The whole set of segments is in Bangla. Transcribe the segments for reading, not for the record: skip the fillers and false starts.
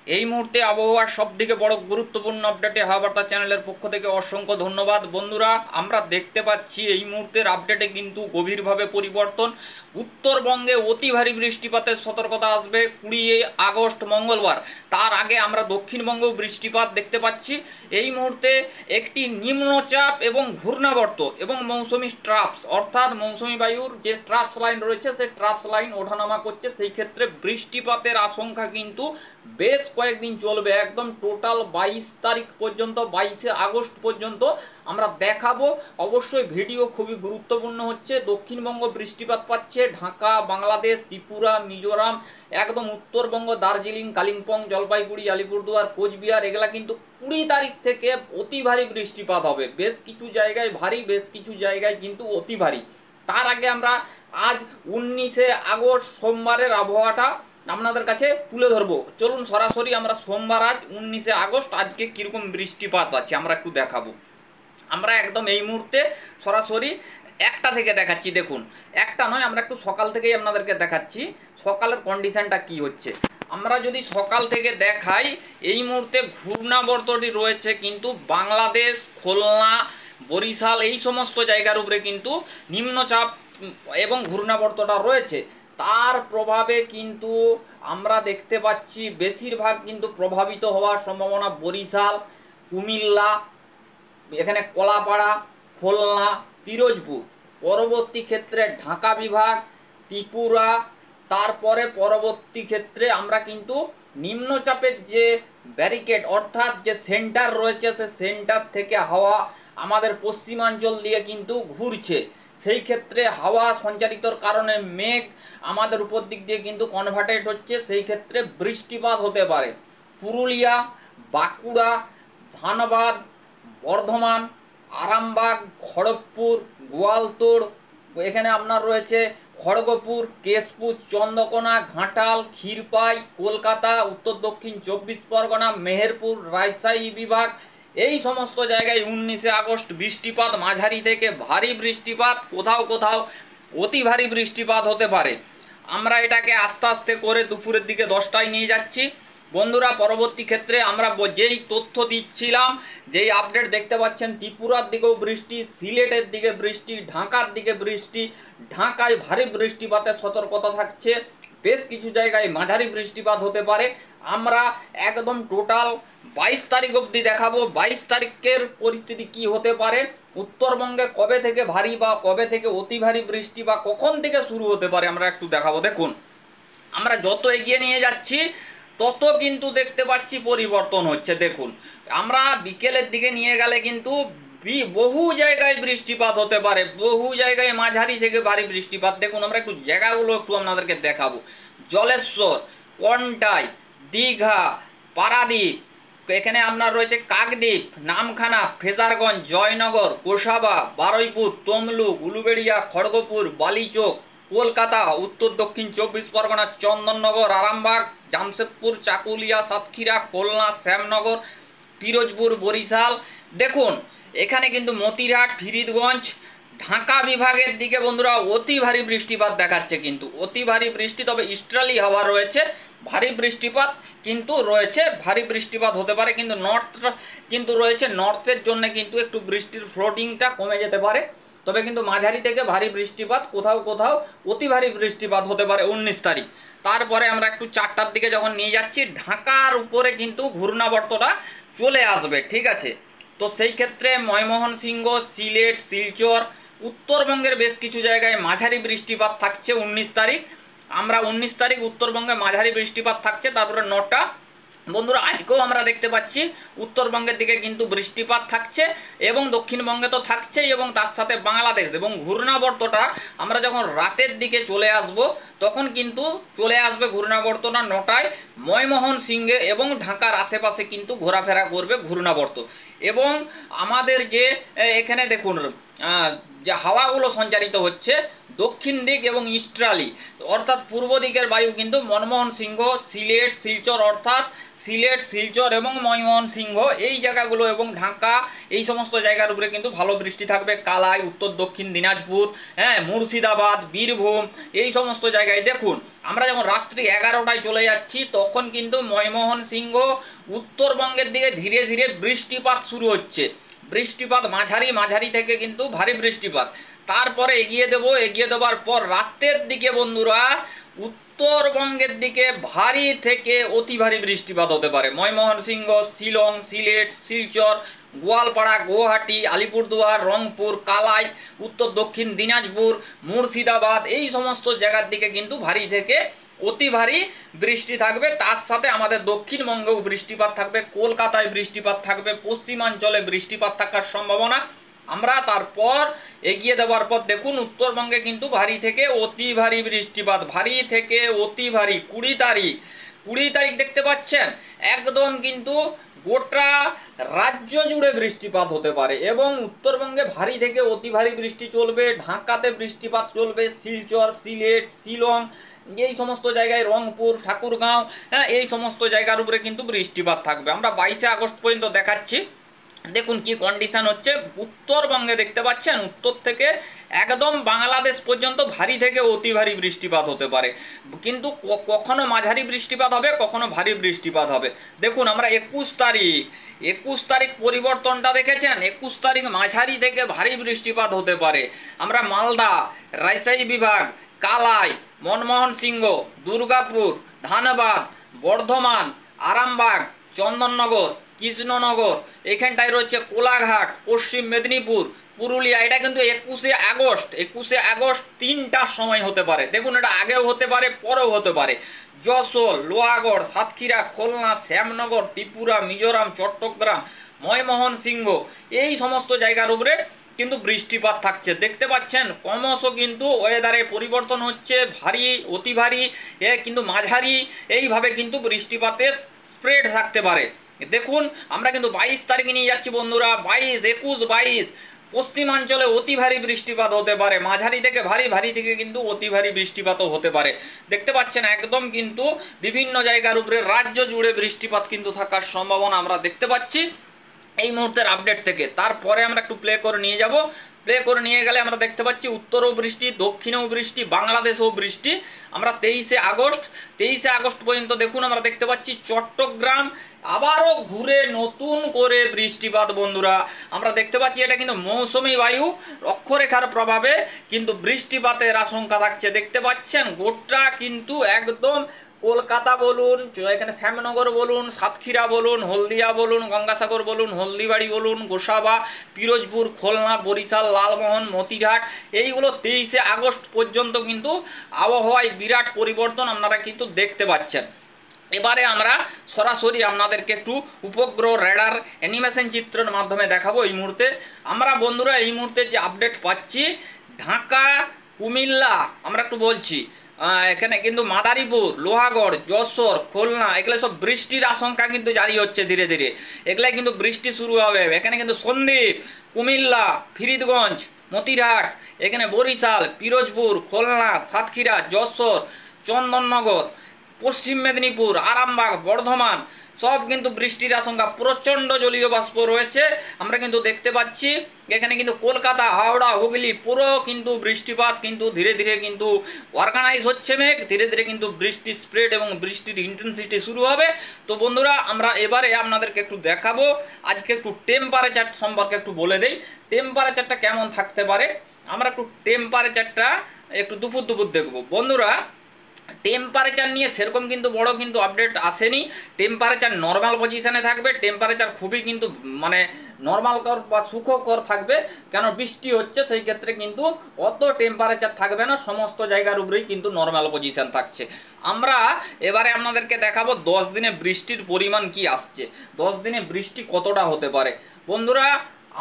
এই মুহূর্তে আবহাওয়ার সবথেকে বড় গুরুত্বপূর্ণ আপডেটে হাওয়া চ্যানেলের পক্ষ থেকে অসংখ্য ধন্যবাদ। বন্ধুরা, আমরা দেখতে পাচ্ছি এই মুহূর্তের আপডেটে কিন্তু গভীরভাবে পরিবর্তন। উত্তরবঙ্গে অতি ভারী বৃষ্টিপাতের সতর্কতা আসবে 20 আগস্ট মঙ্গলবার। তার আগে আমরা দক্ষিণবঙ্গেও বৃষ্টিপাত দেখতে পাচ্ছি। এই মুহূর্তে একটি নিম্নচাপ এবং ঘূর্ণাবর্ত এবং মৌসুমি ট্রাপস অর্থাৎ মৌসুমি বায়ুর যে ট্রাপস লাইন রয়েছে সেই ট্রাপস লাইন ওঠানামা করছে। সেই ক্ষেত্রে বৃষ্টিপাতের আশঙ্কা কিন্তু বেশ কয়েকদিন চলবে, একদম টোটাল 22 তারিখ পর্যন্ত, 22 আগস্ট পর্যন্ত আমরা দেখাবো। অবশ্যই ভিডিও খুবই গুরুত্বপূর্ণ হচ্ছে। দক্ষিণবঙ্গ বৃষ্টিপাত পাচ্ছে, ঢাকা, বাংলাদেশ, ত্রিপুরা, মিজোরাম, একদম উত্তরবঙ্গ, দার্জিলিং, কালিম্পং, জলপাইগুড়ি, আলিপুরদুয়ার, কোচবিহার, এগুলা কিন্তু 20 তারিখ থেকে অতি ভারী বৃষ্টিপাত হবে। বেশ কিছু জায়গায় ভারী, বেশ কিছু জায়গায় কিন্তু অতি ভারী। তার আগে আমরা আজ 19 আগস্ট সোমবারের আবহাওয়াটা আপনাদের কাছে তুলে ধরবো। চলুন সরাসরি আমরা সোমবার আজ 19 আগস্ট আজকে কিরকম বৃষ্টিপাত আছে আমরা একটু দেখাবো। আমরা একদম এই মুহূর্তে সরাসরি একটা থেকে দেখাচ্ছি। দেখুন, একটা নয়, আমরা একটু সকাল থেকেই আপনাদেরকে দেখাচ্ছি সকালের কন্ডিশনটা কি হচ্ছে। আমরা যদি সকাল থেকে দেখাই, এই মুহূর্তে ঘূর্ণাবর্তটি রয়েছে কিন্তু বাংলাদেশ, খুলনা, বরিশাল এই সমস্ত জায়গার উপরে কিন্তু নিম্নচাপ এবং ঘূর্ণাবর্তটা রয়েছে। তার প্রভাবে কিন্তু আমরা দেখতে পাচ্ছি বেশিরভাগ কিন্তু প্রভাবিত হওয়ার সম্ভাবনা বরিশাল, কুমিল্লা, এখানে কলাপাড়া, খুলনা, পিরোজপুর, পরবর্তী ক্ষেত্রে ঢাকা বিভাগ, ত্রিপুরা। তারপরে পরবর্তী ক্ষেত্রে আমরা কিন্তু নিম্নচাপের যে ব্যারিকেড অর্থাৎ যে সেন্টার রয়েছে সে সেন্টার থেকে হাওয়া আমাদের পশ্চিমাঞ্চল দিয়ে কিন্তু ঘুরছে। সেই ক্ষেত্রে হাওয়া সঞ্চারিতর কারণে মেঘ আমাদের উপর দিক দিয়ে কিন্তু কনভার্টেড হচ্ছে। সেই ক্ষেত্রে বৃষ্টিপাত হতে পারে পুরুলিয়া, বাঁকুড়া, ধানবাদ, বর্ধমান, আরামবাগ, খড়গপুর, গোয়ালতোড়, এখানে আপনার রয়েছে খড়গপুর, কেশপুর, চন্দ্রকোনা, ঘাটাল, ক্ষীরপাই, কলকাতা, উত্তর দক্ষিণ 24 পরগনা, মেহেরপুর, রাজশাহী বিভাগ, এই সমস্ত জায়গায় 19 আগস্ট বৃষ্টিপাত, মাঝারি থেকে ভারী বৃষ্টিপাত, কোথাও কোথাও অতি ভারী বৃষ্টিপাত হতে পারে। আমরা এটাকে আস্তে আস্তে করে দুপুরের দিকে 10টায় নিয়ে যাচ্ছি। বন্ধুরা, পরবর্তী ক্ষেত্রে আমরা যেই তথ্য দিচ্ছিলাম, যেই আপডেট দেখতে পাচ্ছেন, ত্রিপুরার দিকেও বৃষ্টি, সিলেটের দিকে বৃষ্টি, ঢাকার দিকে বৃষ্টি, ঢাকায় ভারী বৃষ্টিপাতের সতর্কতা থাকছে। বেশ কিছু জায়গায় মাঝারি বৃষ্টিপাত হতে পারে। আমরা একদম টোটাল 22 তারিখ অবধি দেখাবো 22 তারিখের পরিস্থিতি কি হতে পারে, উত্তরবঙ্গে কবে থেকে ভারী বা কবে থেকে অতি ভারী বৃষ্টি বা কখন থেকে শুরু হতে পারে আমরা একটু দেখাবো। দেখুন, আমরা যত এগিয়ে নিয়ে যাচ্ছি তত কিন্তু দেখতে পাচ্ছি পরিবর্তন হচ্ছে। দেখুন, আমরা বিকেলের দিকে নিয়ে গেলে কিন্তু বহু জায়গায় বৃষ্টিপাত হতে পারে, বহু জায়গায় মাঝারি থেকে ভারী বৃষ্টিপাত। দেখুন, আমরা একটু জায়গাগুলো একটু আপনাদেরকে দেখাবো। জলেশ্বর, কন্টাই, দীঘা, পারাদ্বীপ, এখানে আপনার রয়েছে কাকদ্বীপ, নামখানা, ফেজারগঞ্জ, জয়নগর, গোসাবা, বারুইপুর, তমলুক, উলুবেড়িয়া, খড়গপুর, বালিচক, কলকাতা, উত্তর দক্ষিণ 24 পরগনা, চন্দননগর, আরামবাগ, জামশেদপুর, চাকুলিয়া, সাতক্ষীরা, খুলনা, শ্যামনগর, পিরোজপুর, বরিশাল। দেখুন, এখানে কিন্তু মতিরহাট, ফরিদগঞ্জ, ঢাকা বিভাগের দিকে বন্ধুরা অতি ভারী বৃষ্টিপাত দেখাচ্ছে, কিন্তু অতি ভারী বৃষ্টি, তবে ইস্টার্লি হাওয়া রয়েছে, ভারী বৃষ্টিপাত কিন্তু রয়েছে, ভারী বৃষ্টিপাত হতে পারে। কিন্তু নর্থ কিন্তু রয়েছে, নর্থের জন্য কিন্তু একটু বৃষ্টির ফ্লোটিংটা কমে যেতে পারে। তবে কিন্তু মাঝারি থেকে ভারী বৃষ্টিপাত, কোথাও কোথাও অতি ভারী বৃষ্টিপাত হতে পারে 19 তারিখ। তারপরে আমরা একটু 4টার দিকে যখন নিয়ে যাচ্ছি, ঢাকার উপরে কিন্তু ঘূর্ণাবর্তটা চলে আসবে, ঠিক আছে। তো সেই ক্ষেত্রে ময়মনসিংহ, সিলেট, শিলচর, উত্তরবঙ্গের বেশ কিছু জায়গায় মাঝারি বৃষ্টিপাত থাকছে 19 তারিখ। আমরা 19 তারিখ উত্তরবঙ্গে মাঝারি বৃষ্টিপাত থাকছে। তারপরে 9টা বন্ধুরা আজকেও আমরা দেখতে পাচ্ছি উত্তরবঙ্গের দিকে কিন্তু বৃষ্টিপাত থাকছে এবং দক্ষিণবঙ্গে তো থাকছেই, এবং তার সাথে বাংলাদেশ এবং ঘূর্ণাবর্তটা আমরা যখন রাতের দিকে চলে আসব তখন কিন্তু চলে আসবে ঘূর্ণাবর্তটা 9টায় ময়মোহন সিংহে এবং ঢাকার আশেপাশে কিন্তু ঘোরাফেরা করবে ঘূর্ণাবর্ত। এবং আমাদের যে এখানে দেখুন যে হাওয়াগুলো সঞ্চারিত হচ্ছে দক্ষিণ দিক এবং ইস্টার্লি অর্থাৎ পূর্ব দিকের বায়ু কিন্তু মনমোহন সিংহ, সিলেট, শিলচর অর্থাৎ সিলেট, শিলচর এবং ময়মোহন সিংহ এই জায়গাগুলো এবং ঢাকা এই সমস্ত জায়গার উপরে কিন্তু ভালো বৃষ্টি থাকবে। কালাই, উত্তর দক্ষিণ দিনাজপুর, হ্যাঁ, মুর্শিদাবাদ, বীরভূম এই সমস্ত জায়গায় দেখুন আমরা যখন রাত্রি 11টায় চলে যাচ্ছি তখন কিন্তু ময়মোহন সিংহ উত্তরবঙ্গের দিকে ধীরে ধীরে বৃষ্টিপাত শুরু হচ্ছে। বৃষ্টিপাত মাঝারি থেকে কিন্তু ভারী বৃষ্টিপাত। তারপরে এগিয়ে দেওয়ার পর রাতের দিকে বন্ধুরা উত্তরবঙ্গের দিকে ভারী থেকে অতি ভারী বৃষ্টিপাত হতে পারে। ময়মোহন সিংহ, শিলং, সিলেট, শিলচর, গোয়ালপাড়া, গুয়াহাটি, আলিপুরদুয়ার, রংপুর, কালাই, উত্তর দক্ষিণ দিনাজপুর, মুর্শিদাবাদ এই সমস্ত জায়গার দিকে কিন্তু ভারী থেকে অতি ভারী বৃষ্টি থাকবে। তার সাথে আমাদের দক্ষিণবঙ্গেও বৃষ্টিপাত থাকবে, কলকাতায় বৃষ্টিপাত থাকবে, পশ্চিমাঞ্চলে বৃষ্টিপাত থাকার সম্ভাবনা। আমরা তারপর এগিয়ে দেওয়ার পর দেখুন উত্তরবঙ্গে কিন্তু ভারী থেকে অতি ভারী বৃষ্টিপাত, ভারী থেকে অতি ভারী 20 তারিখ দেখতে পাচ্ছেন একদম কিন্তু গোটা রাজ্য জুড়ে বৃষ্টিপাত হতে পারে এবং উত্তরবঙ্গে ভারী থেকে অতি ভারী বৃষ্টি চলবে, ঢাকাতে বৃষ্টিপাত চলবে, শিলচর, সিলেট, শিলং এই সমস্ত জায়গায়, রংপুর, ঠাকুরগাঁও, হ্যাঁ এই সমস্ত জায়গার উপরে কিন্তু বৃষ্টিপাত থাকবে। আমরা 22 আগস্ট পর্যন্ত দেখাচ্ছি, দেখুন কি কন্ডিশন হচ্ছে। উত্তরবঙ্গে দেখতে পাচ্ছেন উত্তর থেকে একদম বাংলাদেশ পর্যন্ত ভারী থেকে অতি ভারী বৃষ্টিপাত হতে পারে, কিন্তু কখনো মাঝারি বৃষ্টিপাত হবে, কখনো ভারী বৃষ্টিপাত হবে। দেখুন আমরা 21 তারিখ পরিবর্তনটা দেখেছেন, 21 তারিখ মাঝারি থেকে ভারী বৃষ্টিপাত হতে পারে। আমরা মালদা, রাজশাহী বিভাগ, কালাই, মনমোহন সিংহ, দুর্গাপুর, ধানবাদ, বর্ধমান, আরামবাগ, চন্দননগর, কৃষ্ণনগর, এখানটায় রয়েছে কোলাঘাট, পশ্চিম মেদিনীপুর, পুরুলিয়া। এটা কিন্তু 21শে আগস্ট 3টার সময় হতে পারে। দেখুন এটা আগেও হতে পারে, পরেও হতে পারে। যশোর, লোহাগড়, সাতক্ষীরা, খুলনা, শ্যামনগর, ত্রিপুরা, মিজোরাম, চট্টগ্রাম, ময়মোহন সিংহ এই সমস্ত জায়গার উপরে কিন্তু বৃষ্টিপাত থাকছে। দেখতে পাচ্ছেন ক্রমশ কিন্তু ওয়েদারে পরিবর্তন হচ্ছে, ভারী, অতি ভারী, কিন্তু মাঝারি এইভাবে কিন্তু বৃষ্টিপাতের স্প্রেড থাকতে পারে। দেখুন আমরা কিন্তু 22 তারিখে নিয়ে যাচ্ছি বন্ধুরা, 22 পশ্চিমাঞ্চলে অতি ভারী বৃষ্টিপাত হতে পারে, মাঝারি থেকে ভারী থেকে কিন্তু অতি ভারী বৃষ্টিপাতও হতে পারে। দেখতে পাচ্ছেন একদম কিন্তু বিভিন্ন জায়গার উপরে রাজ্য জুড়ে বৃষ্টিপাত কিন্তু থাকার সম্ভাবনা আমরা দেখতে পাচ্ছি এই মুহূর্তের আপডেট থেকে। তারপরে আমরা একটু প্লে করে নিয়ে গেলে আমরা দেখতে পাচ্ছি উত্তরেও বৃষ্টি, দক্ষিণেও বৃষ্টি, বাংলাদেশেও বৃষ্টি। আমরা 23শে আগস্ট পর্যন্ত দেখুন আমরা দেখতে পাচ্ছি চট্টগ্রাম আবারও ঘুরে নতুন করে বৃষ্টিপাত। বন্ধুরা আমরা দেখতে পাচ্ছি এটা কিন্তু মৌসুমী বায়ু অক্ষরেখার প্রভাবে কিন্তু বৃষ্টিপাতের আশঙ্কা থাকছে। দেখতে পাচ্ছেন গোটা কিন্তু একদম কলকাতা বলুন, এখানে শ্যামনগর বলুন, সাতক্ষীরা বলুন, হলদিয়া বলুন, গঙ্গাসাগর বলুন, হলদিবাড়ি বলুন, গোসাবা, পিরোজপুর, খুলনা, বরিশাল, লালমোহন, মতিরহাট এইগুলো 23শে আগস্ট পর্যন্ত কিন্তু আবহাওয়ায় বিরাট পরিবর্তন আপনারা কিন্তু দেখতে পাচ্ছেন। এবারে আমরা সরাসরি আপনাদেরকে একটু উপগ্রহ রেডার অ্যানিমেশন চিত্রের মাধ্যমে দেখাবো। এই মুহূর্তে আমরা বন্ধুরা এই মুহূর্তে যে আপডেট পাচ্ছি ঢাকা, কুমিল্লা আমরা একটু বলছি, এখানে কিন্তু মাদারীপুর, লোহাগড়, যশোর, খুলনা এগুলো সব বৃষ্টির আশঙ্কা কিন্তু জারি হচ্ছে ধীরে ধীরে, এগুলাই কিন্তু বৃষ্টি শুরু হবে। এখানে কিন্তু সন্দ্বীপ, কুমিল্লা, ফরিদগঞ্জ, মতিরহাট, এখানে বরিশাল, পিরোজপুর, খুলনা, সাতক্ষীরা, যশোর, চন্দননগর, পশ্চিম মেদিনীপুর, আরামবাগ, বর্ধমান সব কিন্তু বৃষ্টির আশঙ্কা, প্রচণ্ড জলীয় বাষ্প রয়েছে আমরা কিন্তু দেখতে পাচ্ছি। এখানে কিন্তু কলকাতা, হাওড়া, হুগলি পুরো কিন্তু বৃষ্টিপাত কিন্তু ধীরে ধীরে কিন্তু অর্গানাইজ হচ্ছে, মেঘ ধীরে ধীরে কিন্তু বৃষ্টি স্প্রেড এবং বৃষ্টির ইন্টেন্সিটি শুরু হবে। তো বন্ধুরা আমরা এবারে আপনাদেরকে একটু দেখাবো, আজকে একটু টেম্পারেচার সম্পর্কে একটু বলে দেই, টেম্পারেচারটা কেমন থাকতে পারে। আমরা একটু টেম্পারেচারটা একটু দুপুর দেখব বন্ধুরা। টেম্পারেচার নিয়ে সেরকম কিন্তু বড় কিন্তু আপডেট আসেনি, টেম্পারেচার নর্মাল পজিশানে থাকবে, টেম্পারেচার খুবই কিন্তু মানে নর্মালকর বা সুখকর থাকবে, কেন বৃষ্টি হচ্ছে সেই ক্ষেত্রে কিন্তু অত টেম্পারেচার থাকবে না, সমস্ত জায়গার উপরেই কিন্তু নর্মাল পজিশান থাকছে। আমরা এবারে আপনাদেরকে দেখাবো 10 দিনে বৃষ্টির পরিমাণ কি আসছে, 10 দিনে বৃষ্টি কতটা হতে পারে। বন্ধুরা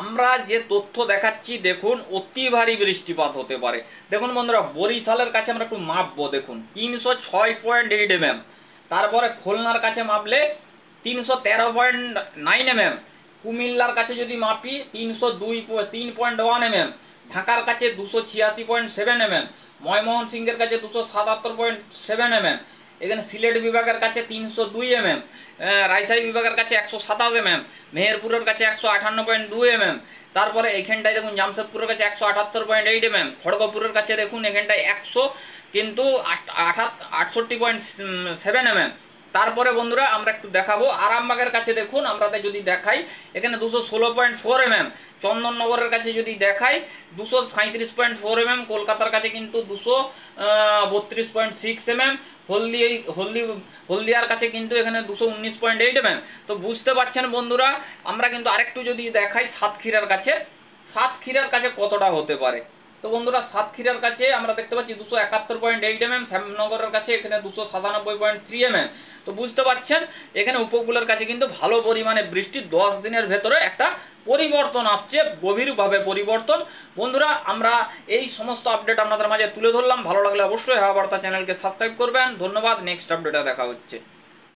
আমরা যে তথ্য দেখাচ্ছি দেখুন অতি ভারী বৃষ্টিপাত হতে পারে। দেখুন বন্ধুরা বরিশালের কাছে আমরা একটু মাপবো, দেখুন 306.8 mm, তারপরে খুলনার কাছে মাপলে 313.9 mm, কুমিল্লার কাছে যদি মাপি 301 mm, ঢাকার কাছে 286.7 mm, ময়মোহন সিংহের কাছে 277.7 mm, এখানে সিলেট বিভাগের কাছে 302 mm, রাজশাহী বিভাগের কাছে 127 mm, মেহেরপুরের কাছে 158.2 mm, তারপরে এখানটায় দেখুন জামশেদপুরের কাছে 178.8 mm, খড়গপুরের কাছে দেখুন এখানটায় 100 কিন্তু 68.7 mm। তারপরে বন্ধুরা আমরা একটু দেখাবো আরামবাগের কাছে দেখুন আমরা যদি দেখাই এখানে 216.4 mm, চন্দননগরের কাছে যদি দেখাই 237.4 mm, কলকাতার কাছে কিন্তু 232.6 mm, হলদিয়ার কাছে কিন্তু এখানে 219.8 mm। তো বুঝতে পারছেন বন্ধুরা, আমরা কিন্তু আরেকটু যদি দেখাই সাতক্ষীরার কাছে কতটা হতে পারে। তো বন্ধুরা সাতক্ষীরার কাছে আমরা দেখতে পাচ্ছি 271.8 mm, শ্যামনগরের কাছে এখানে 297.3 mm। তো বুঝতে পারছেন এখানে উপকূলের কাছে কিন্তু ভালো পরিমাণে বৃষ্টি 10 দিনের ভেতরে একটা পরিবর্তন আসছে, গভীরভাবে পরিবর্তন। বন্ধুরা আমরা এই সমস্ত আপডেট আপনাদের মাঝে তুলে ধরলাম। ভালো লাগলে অবশ্যই হাওয়া বার্তা চ্যানেলকে সাবস্ক্রাইব করবেন। ধন্যবাদ, নেক্সট আপডেটে দেখা হচ্ছে।